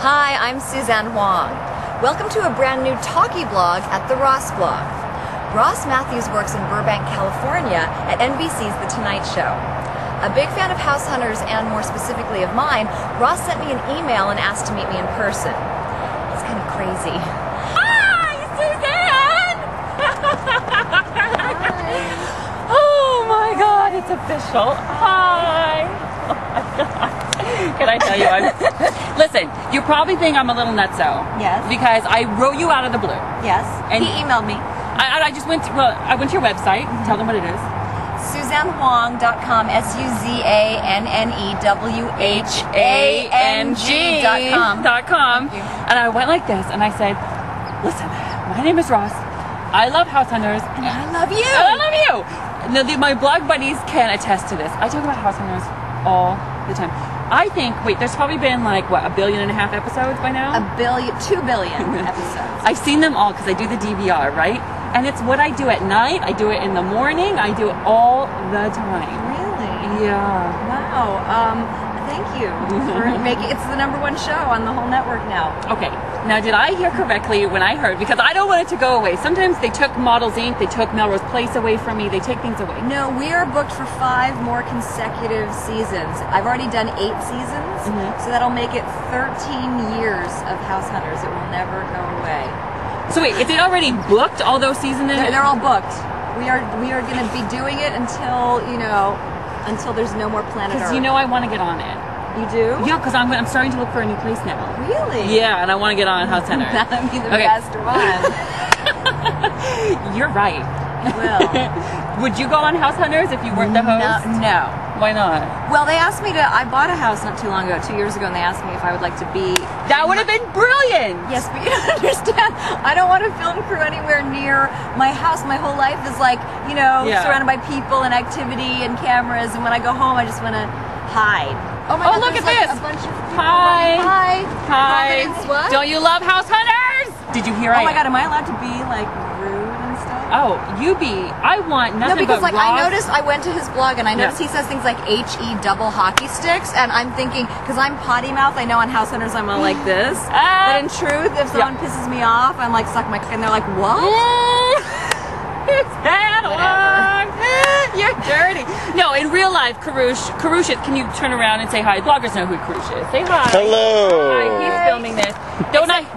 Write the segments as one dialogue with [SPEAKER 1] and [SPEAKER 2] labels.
[SPEAKER 1] Hi, I'm Suzanne Whang. Welcome to a brand new talkie blog at the Ross blog. Ross Matthews works in Burbank, California at NBC's The Tonight Show. A big fan of House Hunters and more specifically of mine, Ross sent me an email and asked to meet me in person. It's kind of crazy. Hi, Suzanne!
[SPEAKER 2] Hi. Oh my God, it's official. Hi. Oh my God. Can I tell you, listen, you probably think I'm a little nutso.
[SPEAKER 1] Yes.
[SPEAKER 2] Because I wrote you out of the blue.
[SPEAKER 1] Yes.
[SPEAKER 2] And
[SPEAKER 1] he emailed me.
[SPEAKER 2] I just went to, I went to your website. Tell them what it is.
[SPEAKER 1] SuzanneWhang.com, SuzanneWhang.com.
[SPEAKER 2] And I went like this and I said, listen, my name is Ross. I love House Hunters.
[SPEAKER 1] And I love you.
[SPEAKER 2] And I love you. Now, my blog buddies can attest to this. I talk about House Hunters all the time. I think, wait, there's probably been like, what, 1.5 billion episodes by now?
[SPEAKER 1] 2 billion episodes.
[SPEAKER 2] I've seen them all because I do the DVR, right? And it's what I do at night, I do it in the morning, I do it all the time.
[SPEAKER 1] Really?
[SPEAKER 2] Yeah.
[SPEAKER 1] Wow. Thank you for making it's the #1 show on the whole network now.
[SPEAKER 2] Okay. Now, did I hear correctly when I heard, because I don't want it to go away. Sometimes they took Models Inc., they took Melrose Place away from me, they take things away.
[SPEAKER 1] No, we are booked for 5 more consecutive seasons. I've already done 8 seasons, so that'll make it 13 years of House Hunters. It will never go away.
[SPEAKER 2] So wait, is it already booked, all those seasons?
[SPEAKER 1] They're all booked. We are going to be doing it until, until there's no more planet Earth.
[SPEAKER 2] Because I want to get on it.
[SPEAKER 1] You do?
[SPEAKER 2] Yeah, because I'm starting to look for a new place now.
[SPEAKER 1] Really?
[SPEAKER 2] Yeah, and I want to get on House Hunters.
[SPEAKER 1] That'll be the best one.
[SPEAKER 2] You're right.
[SPEAKER 1] I will.
[SPEAKER 2] Would you go on House Hunters if you weren't the host?
[SPEAKER 1] No.
[SPEAKER 2] Why not?
[SPEAKER 1] Well, they asked me to, I bought a house not too long ago, 2 years ago, and they asked me if I would like to be...
[SPEAKER 2] That would have been brilliant!
[SPEAKER 1] Yes, but you don't understand. I don't want a film crew anywhere near my house. My whole life is like, surrounded by people and activity and cameras, and when I go home, I just want to hide. Oh my God,
[SPEAKER 2] look at this!
[SPEAKER 1] A bunch of people.
[SPEAKER 2] Hi!
[SPEAKER 1] Hi! What?
[SPEAKER 2] Don't you love House Hunters? Did you hear
[SPEAKER 1] Oh my God, am I allowed to be like rude and stuff?
[SPEAKER 2] Oh, I want nothing
[SPEAKER 1] No, because
[SPEAKER 2] but
[SPEAKER 1] I noticed, I went to his blog and I noticed he says things like HE double hockey sticks, and I'm thinking, because I'm potty mouth, I know on House Hunters I'm all like this, but in truth, if someone pisses me off, I'm like suck my, and they're like, what?
[SPEAKER 2] You're dirty. No, in real life, Karush, can you turn around and say hi? Bloggers know who Karush is. Say hi.
[SPEAKER 3] Hello.
[SPEAKER 2] Hi, he's filming this.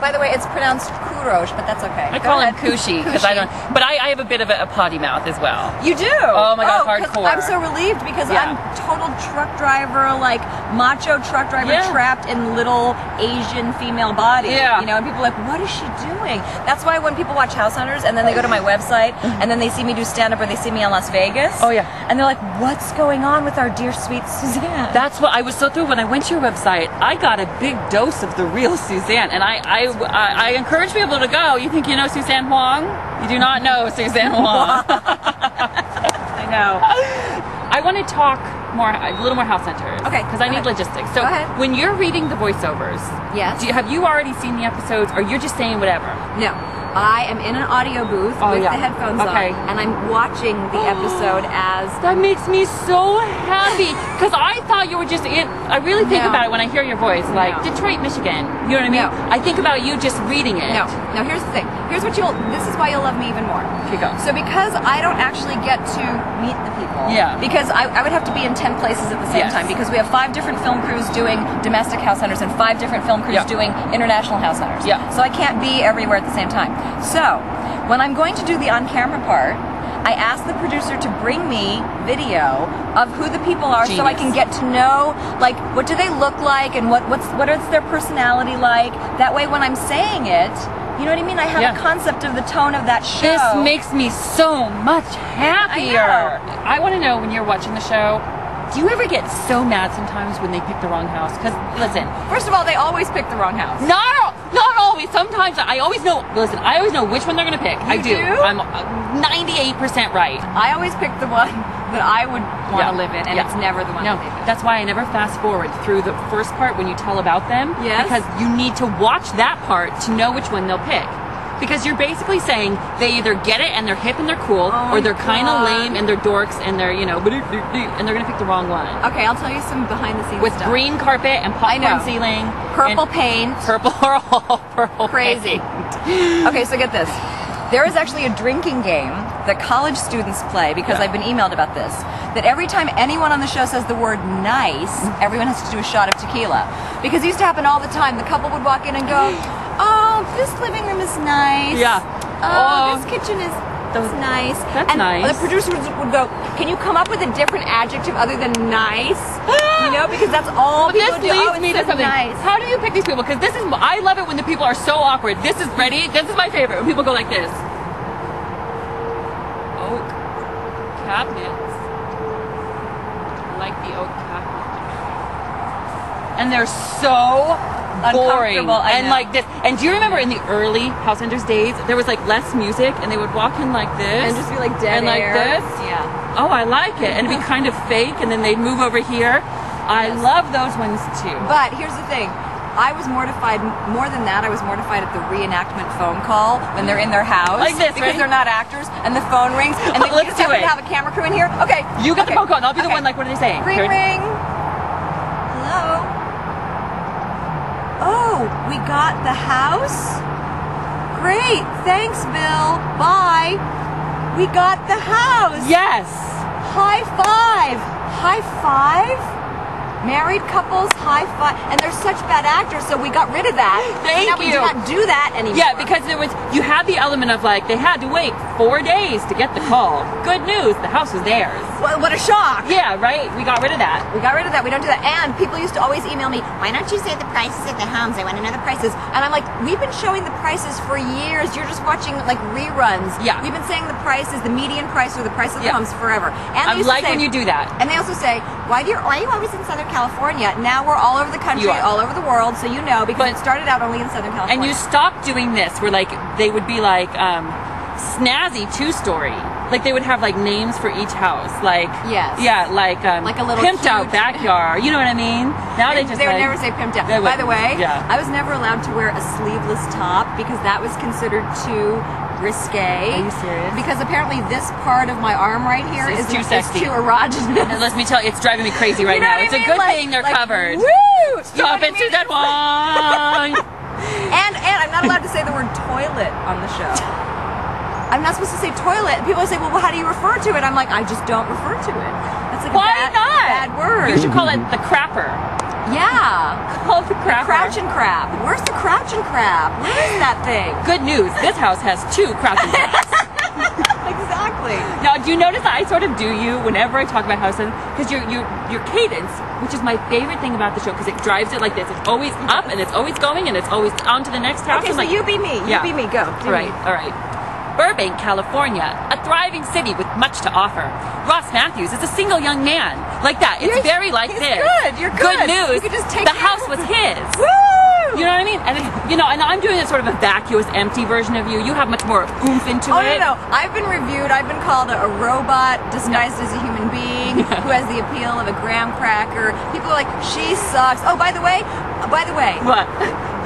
[SPEAKER 1] By the way, it's pronounced Kurosh, but that's okay.
[SPEAKER 2] I call him Kushi because I don't. But I have a bit of a potty mouth as well.
[SPEAKER 1] You do?
[SPEAKER 2] Oh my God, hardcore.
[SPEAKER 1] I'm so relieved because I'm total truck driver, like macho truck driver, trapped in little Asian female body.
[SPEAKER 2] Yeah.
[SPEAKER 1] And people are like, what is she doing? That's why when people watch House Hunters and then they go to my website and then they see me do stand-up or they see me in Las Vegas.
[SPEAKER 2] Oh yeah.
[SPEAKER 1] And they're like, what's going on with our dear sweet Suzanne?
[SPEAKER 2] That's what I was so thrilled when I went to your website. I got a big dose of the real Suzanne, and I encourage people to go. You think you know Suzanne Whang? You do not know Suzanne Whang.
[SPEAKER 1] I know.
[SPEAKER 2] I want to talk a little more House Hunters.
[SPEAKER 1] Okay.
[SPEAKER 2] Because I need logistics. So when you're reading the voiceovers, have you already seen the episodes, or you're just saying whatever?
[SPEAKER 1] No. I am in an audio booth with the headphones on, and I'm watching the episode as...
[SPEAKER 2] That makes me so happy, because I thought you were just in... I really think about it when I hear your voice, like Detroit, Michigan. You know what I mean? I think about you just reading it.
[SPEAKER 1] No. Now here's the thing. This is why you'll love me even more.
[SPEAKER 2] Here you go.
[SPEAKER 1] So because I don't actually get to meet the people, because I would have to be in 10 places at the same time, because we have 5 different film crews doing domestic House Hunters and 5 different film crews doing international House Hunters. So I can't be everywhere at the same time. So, when I'm going to do the on-camera part, I ask the producer to bring me video of who the people are so I can get to know, like, what do they look like and what is their personality like. That way when I'm saying it, you know what I mean? I have a concept of the tone of that show.
[SPEAKER 2] This makes me so much happier. I want to know, when you're watching the show, do you ever get so mad sometimes when they pick the wrong house? Because, listen.
[SPEAKER 1] First of all, they always pick the wrong house.
[SPEAKER 2] Not always. Sometimes I always know, I always know which one they're going to pick. I do. I'm 98% right.
[SPEAKER 1] I always pick the one that I would want to live in, and it's never the one I live in.
[SPEAKER 2] That's why I never fast forward through the first part when you tell about them. Because you need to watch that part to know which one they'll pick. Because you're basically saying they either get it and they're hip and they're cool, or they're kind of lame and they're dorks and they're, you know, and they're gonna pick the wrong one.
[SPEAKER 1] Okay, I'll tell you some behind the scenes
[SPEAKER 2] with
[SPEAKER 1] stuff.
[SPEAKER 2] Green carpet and popcorn ceiling,
[SPEAKER 1] purple paint,
[SPEAKER 2] purple
[SPEAKER 1] crazy.
[SPEAKER 2] Paint.
[SPEAKER 1] Okay, so get this. There is actually a drinking game that college students play, because I've been emailed about this, that every time anyone on the show says the word nice, everyone has to do a shot of tequila. Because it used to happen all the time. The couple would walk in and go, oh, this living room is nice.
[SPEAKER 2] Yeah.
[SPEAKER 1] Oh, this kitchen is nice.
[SPEAKER 2] That's nice.
[SPEAKER 1] The producers would go, can you come up with a different adjective other than nice? You know, because that's all people do.
[SPEAKER 2] This leads me to something.
[SPEAKER 1] Nice.
[SPEAKER 2] How do you pick these people? Because this is, I love it when the people are so awkward. This is ready. This is my favorite. When people go like this. Oak cabinets. I like the oak cabinets. And they're so boring and like this. And do you remember in the early House Hunters days, there was like less music, and they would walk in like this
[SPEAKER 1] and just be like dead
[SPEAKER 2] and like
[SPEAKER 1] air.
[SPEAKER 2] this.
[SPEAKER 1] Yeah.
[SPEAKER 2] Oh, I like it, and it'd be kind of fake, and then they'd move over here. I love those ones too.
[SPEAKER 1] But here's the thing. I was mortified, more than that, I was mortified at the reenactment phone call when they're in their house.
[SPEAKER 2] Like this,
[SPEAKER 1] because they're not actors, and the phone rings, and they just happen to have a camera crew in here. Okay.
[SPEAKER 2] You get the phone call, and I'll be the one like, what are they saying?
[SPEAKER 1] Ring, ring. Hello? Oh, we got the house? Great, thanks, Bill. Bye. We got the house.
[SPEAKER 2] Yes.
[SPEAKER 1] High five. High five? Married couples, high five, and they're such bad actors, so we got rid of that.
[SPEAKER 2] Thank you.
[SPEAKER 1] We do not do that anymore.
[SPEAKER 2] Yeah, because there was, you had the element of like, they had to wait 4 days to get the call. Good news, the house was theirs.
[SPEAKER 1] Well, what a shock.
[SPEAKER 2] Yeah, right? We got rid of that.
[SPEAKER 1] We got rid of that. We don't do that. And people used to always email me, why don't you say the prices of the homes? I want to know the prices. And I'm like, we've been showing the prices for years. You're just watching like reruns.
[SPEAKER 2] Yeah.
[SPEAKER 1] We've been saying the prices, the median price or the price of the homes forever. And
[SPEAKER 2] I like when you do that.
[SPEAKER 1] And they also say, why are you always in Southern California? Now we're all over the country, all over the world, so you know, because it started out only in Southern California.
[SPEAKER 2] And you stopped doing this where like they would be like snazzy two-story. Like they would have like names for each house. Like like a little pimped out backyard. You know what I mean? Now they would
[SPEAKER 1] never say pimped out. By the way, I was never allowed to wear a sleeveless top because that was considered too risque.
[SPEAKER 2] Are you serious?
[SPEAKER 1] Because apparently this part of my arm right here is
[SPEAKER 2] too sexy.
[SPEAKER 1] Too erogenous.
[SPEAKER 2] And let me tell you, it's driving me crazy right now. It's a good thing they're covered.
[SPEAKER 1] Woo!
[SPEAKER 2] Stop it, Suzanne Whang!
[SPEAKER 1] And I'm not allowed to say the word toilet on the show. I'm not supposed to say toilet. People say, well, how do you refer to it? I'm like, I just don't refer to it. That's like a bad word.
[SPEAKER 2] You should call it the crapper.
[SPEAKER 1] Yeah.
[SPEAKER 2] Call it the crapper.
[SPEAKER 1] The crouch and crap. Where's the crouch and crap? Where is that thing?
[SPEAKER 2] Good news. This house has 2 crouch and craps.
[SPEAKER 1] Exactly.
[SPEAKER 2] Now, do you notice that I sort of do you whenever I talk about house hunting? Because your cadence, which is my favorite thing about the show, because it drives it like this. It's always up, and it's always going, and it's always on to the next house.
[SPEAKER 1] Okay, so you be me. You be me. Go.
[SPEAKER 2] All right. Burbank, California, a thriving city with much to offer. Ross Matthews is a single young man. Like that. It's very like this.
[SPEAKER 1] Good. You're good.
[SPEAKER 2] Good news.
[SPEAKER 1] You could just take
[SPEAKER 2] the house was his.
[SPEAKER 1] Woo!
[SPEAKER 2] You know what I mean? And and I'm doing a sort of a vacuous, empty version of you. You have much more oomph into it.
[SPEAKER 1] No. I've been reviewed. I've been called a robot disguised as a human being who has the appeal of a graham cracker. People are like, she sucks. Oh, by the way.
[SPEAKER 2] What?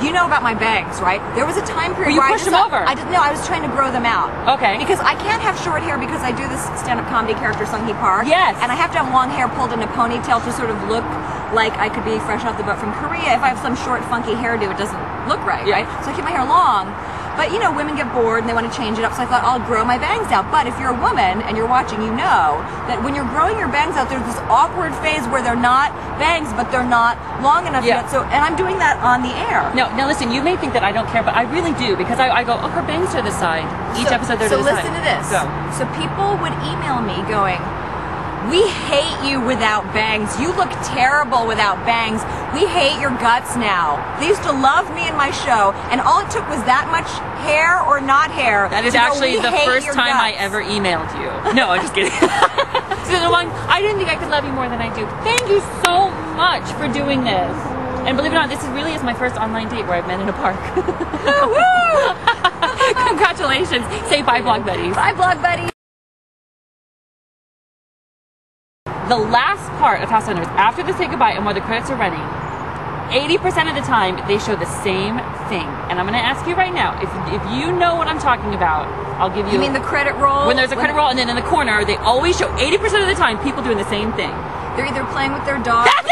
[SPEAKER 1] You know about my bangs, right? There was a time period
[SPEAKER 2] where you pushed them over.
[SPEAKER 1] I didn't know. I was trying to grow them out.
[SPEAKER 2] Okay.
[SPEAKER 1] Because I can't have short hair because I do this stand-up comedy character, Sung Hee Park.
[SPEAKER 2] Yes.
[SPEAKER 1] And I have to have long hair pulled in a ponytail to sort of look like I could be fresh off the boat from Korea. If I have some short, funky hairdo, it doesn't look right, right? So I keep my hair long. But, women get bored and they want to change it up, so I thought I'll grow my bangs out. But if you're a woman and you're watching, you know that when you're growing your bangs out, there's this awkward phase where they're not bangs, but they're not long enough yet. So, and I'm doing that on the air.
[SPEAKER 2] Now listen, you may think that I don't care, but I really do, because I go, her bangs are to the side. Each episode they're to the side.
[SPEAKER 1] So listen to this. So people would email me going, we hate you without bangs. You look terrible without bangs. We hate your guts now. They used to love me in my show, and all it took was that much hair or not hair.
[SPEAKER 2] That is actually the first time I ever emailed you. No, I'm just kidding. Suzanne Whang, I didn't think I could love you more than I do. Thank you so much for doing this. And believe it or not, this really is my first online date where I've met in a park. Congratulations. Say bye, Blog Buddies.
[SPEAKER 1] Bye, Blog Buddies.
[SPEAKER 2] The last part of House Hunters, after they say goodbye and while the credits are running, 80% of the time, they show the same thing. And I'm going to ask you right now, if you know what I'm talking about, I'll give you...
[SPEAKER 1] You mean the credit roll?
[SPEAKER 2] When there's a credit roll, and then in the corner, they always show 80% of the time people doing the same thing.
[SPEAKER 1] They're either playing with their dog.
[SPEAKER 2] That's